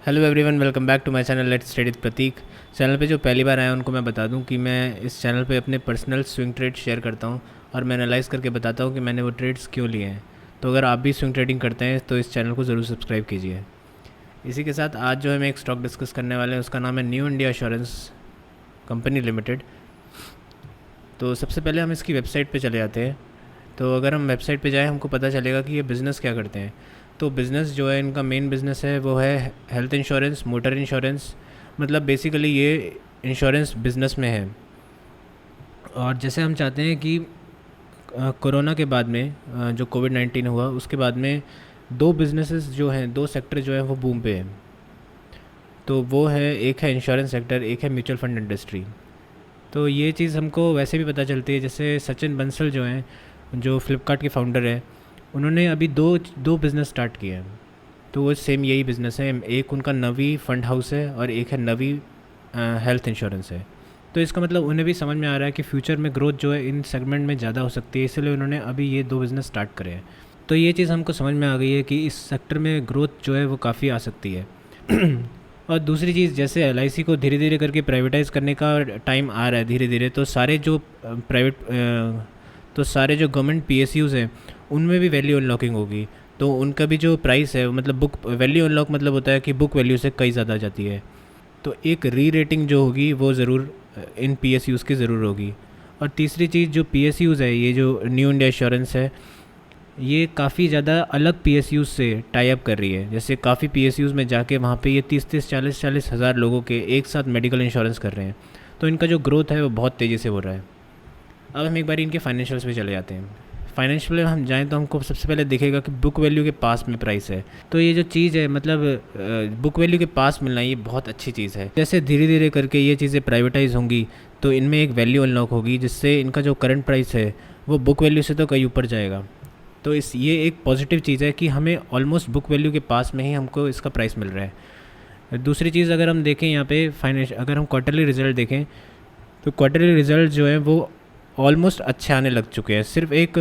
Hello everyone, welcome back to my channel let's trade with Prateek. Channel पे जो पहली बार आए हैं उनको मैं बता दूं कि मैं इस चैनल पे अपने पर्सनल स्विंग ट्रेड शेयर करता हूं और मैं एनालाइज़ करके बताता हूं कि मैंने वो ट्रेड्स क्यों लिए हैं। तो अगर आप भी स्विंग ट्रेडिंग करते हैं तो इस चैनल को ज़रूर सब्सक्राइब कीजिए। इसी के साथ आज जो है मैं एक स्टॉक डिस्कस करने वाले हैं, उसका नाम है new India assurance company limited. तो सबसे पहले हम इसकी वेबसाइट पे चले जाते हैं। तो अगर हम वेबसाइट पे जाएं हमको पता चलेगा कि ये बिज़नेस क्या करते हैं। तो बिज़नेस जो है, इनका मेन बिज़नेस है वो है हेल्थ इंश्योरेंस, मोटर इंश्योरेंस। मतलब बेसिकली ये इंश्योरेंस बिज़नेस में है। और जैसे हम चाहते हैं कि कोरोना के बाद में जो कोविड-19 हुआ उसके बाद में दो बिज़नेसेस जो हैं, दो सेक्टर जो हैं वो बूम पे हैं। तो वो है, एक है इंश्योरेंस सेक्टर, एक है म्यूचुअल फंड इंडस्ट्री। तो ये चीज़ हमको वैसे भी पता चलती है। जैसे सचिन बंसल जो हैं, जो फ्लिपकार्ट के फाउंडर हैं, उन्होंने अभी दो दो बिज़नेस स्टार्ट किए हैं। तो वो सेम यही बिज़नेस है। एक उनका नवी फंड हाउस है और एक है नवी हेल्थ इंश्योरेंस है। तो इसका मतलब उन्हें भी समझ में आ रहा है कि फ्यूचर में ग्रोथ जो है इन सेगमेंट में ज़्यादा हो सकती है, इसलिए उन्होंने अभी ये दो बिज़नेस स्टार्ट करे हैं। तो ये चीज़ हमको समझ में आ गई है कि इस सेक्टर में ग्रोथ जो है वो काफ़ी आ सकती है। और दूसरी चीज़, जैसे एलआईसी को धीरे धीरे करके प्राइवेटाइज़ करने का टाइम आ रहा है धीरे धीरे, तो सारे जो गवर्नमेंट पीएसयूज़ हैं उनमें भी वैल्यू अनलॉकिंग होगी। तो उनका भी जो प्राइस है, मतलब बुक वैल्यू अनलॉक मतलब होता है कि बुक वैल्यू से कई ज़्यादा जाती है। तो एक री रेटिंग जो होगी वो ज़रूर इन पीएसयूज़ की ज़रूर होगी। और तीसरी चीज़, जो पीएसयूज़ है, ये जो न्यू इंडिया एश्योरेंस है, ये काफ़ी ज़्यादा अलग पीएसयूज़ से टाई अप कर रही है। जैसे काफ़ी पीएसयूज़ में जाके वहाँ पे ये 30-40 हज़ार लोगों के एक साथ मेडिकल इंश्योरेंस कर रहे हैं। तो इनका जो ग्रोथ है वो बहुत तेज़ी से हो रहा है। अब हम एक बार इनके फाइनेंशियल्स पे चले जाते हैं। फाइनेंशियल में हम जाएँ तो हमको सबसे पहले दिखेगा कि बुक वैल्यू के पास में प्राइस है। तो ये जो चीज़ है, मतलब बुक वैल्यू के पास मिलना, ये बहुत अच्छी चीज़ है। जैसे धीरे धीरे करके ये चीज़ें प्राइवेटाइज होंगी तो इनमें एक वैल्यू अनलॉक होगी, जिससे इनका जो करंट प्राइस है वो बुक वैल्यू से तो कहीं ऊपर जाएगा। तो ये एक पॉजिटिव चीज़ है कि हमें ऑलमोस्ट बुक वैल्यू के पास में ही हमको इसका प्राइस मिल रहा है। दूसरी चीज़, अगर हम देखें यहाँ पे अगर हम क्वार्टरली रिजल्ट देखें तो क्वार्टरली रिजल्ट जो है वो ऑलमोस्ट अच्छे आने लग चुके हैं। सिर्फ एक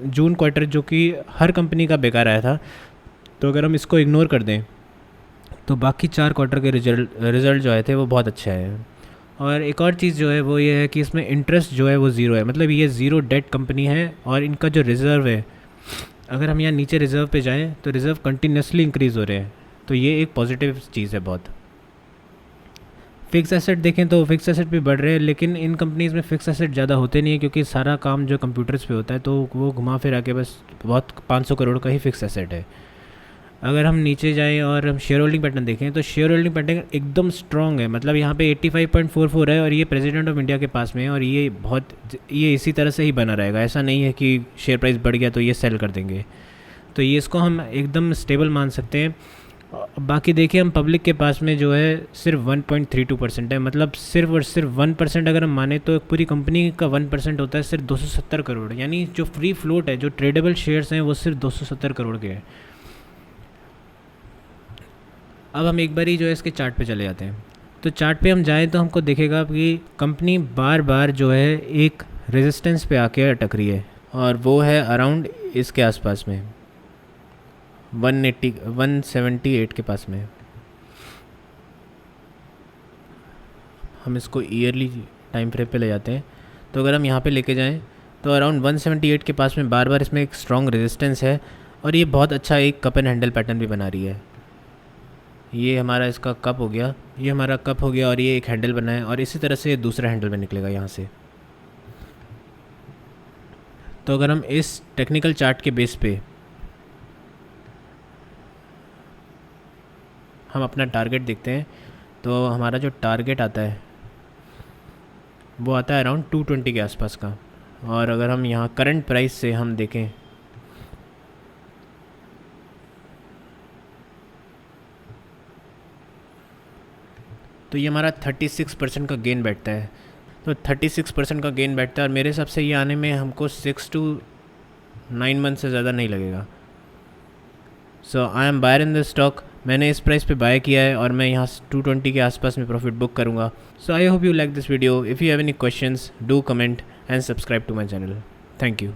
जून क्वार्टर जो कि हर कंपनी का बेकार आया था, तो अगर हम इसको इग्नोर कर दें तो बाकी 4 क्वार्टर के रिज़ल्ट जो आए थे वो बहुत अच्छे आए हैं। और एक और चीज़ जो है वो ये है कि इसमें इंटरेस्ट जो है वो ज़ीरो है। मतलब ये ज़ीरो डेट कंपनी है। और इनका जो रिज़र्व है, अगर हम यहाँ नीचे रिज़र्व पे जाएँ तो रिज़र्व कंटिन्यूसली इंक्रीज़ हो रहे हैं। तो ये एक पॉजिटिव चीज़ है बहुत। फ़िक्स एसेट देखें तो फ़िक्स एसेट भी बढ़ रहे हैं, लेकिन इन कंपनीज़ में फ़िक्स एसेट ज़्यादा होते नहीं है, क्योंकि सारा काम जो कंप्यूटर्स पे होता है, तो वो घुमा फिरा के बस बहुत 500 करोड़ का ही फ़िक्स एसेट है। अगर हम नीचे जाएं और हम शेयर होल्डिंग पैटर्न देखें तो शेयर होल्डिंग पैटर्न एकदम स्ट्रॉन्ग है। मतलब यहाँ पे 85.44 है और ये प्रेसिडेंट ऑफ इंडिया के पास में है। और ये इसी तरह से ही बना रहेगा। ऐसा नहीं है कि शेयर प्राइस बढ़ गया तो ये सेल कर देंगे। तो ये इसको हम एकदम स्टेबल मान सकते हैं। बाकी देखिए, हम पब्लिक के पास में जो है सिर्फ 1.32% है। मतलब सिर्फ और सिर्फ 1% अगर हम माने तो पूरी कंपनी का 1% होता है सिर्फ 270 करोड़। यानी जो फ्री फ्लोट है, जो ट्रेडेबल शेयर्स हैं, वो सिर्फ 270 करोड़ के हैं। अब हम एक बार ही जो है इसके चार्ट पे चले जाते हैं। तो चार्ट पे हम जाएँ तो हमको दिखेगा कि कंपनी बार बार जो है एक रेजिस्टेंस पे आके अटक रही है, और वो है अराउंड इसके आसपास में 178 के पास में। हम इसको ईयरली टाइम फ्रेम पे ले जाते हैं। तो अगर हम यहाँ पे लेके जाएं तो अराउंड 178 के पास में बार बार इसमें एक स्ट्रॉन्ग रेजिस्टेंस है। और ये बहुत अच्छा एक कप एंड हैंडल पैटर्न भी बना रही है। ये हमारा इसका कप हो गया, ये हमारा कप हो गया, और ये एक हैंडल बना है, और इसी तरह से दूसरा हैंडल में निकलेगा यहाँ से। तो अगर हम इस टेक्निकल चार्ट के बेस पे हम अपना टारगेट देखते हैं, तो हमारा जो टारगेट आता है वो आता है अराउंड 220 के आसपास का। और अगर हम यहाँ करंट प्राइस से हम देखें तो ये हमारा 36% का गेन बैठता है। तो 36% का गेन बैठता है, और मेरे हिसाब से ये आने में हमको 6 to 9 मंथ से ज़्यादा नहीं लगेगा। So I am buyer in the stock. मैंने इस प्राइस पे बाय किया है और मैं यहाँ 220 के आसपास में प्रॉफिट बुक करूँगा। So I hope you like this video. If you have any questions, do comment and subscribe to my channel. Thank you.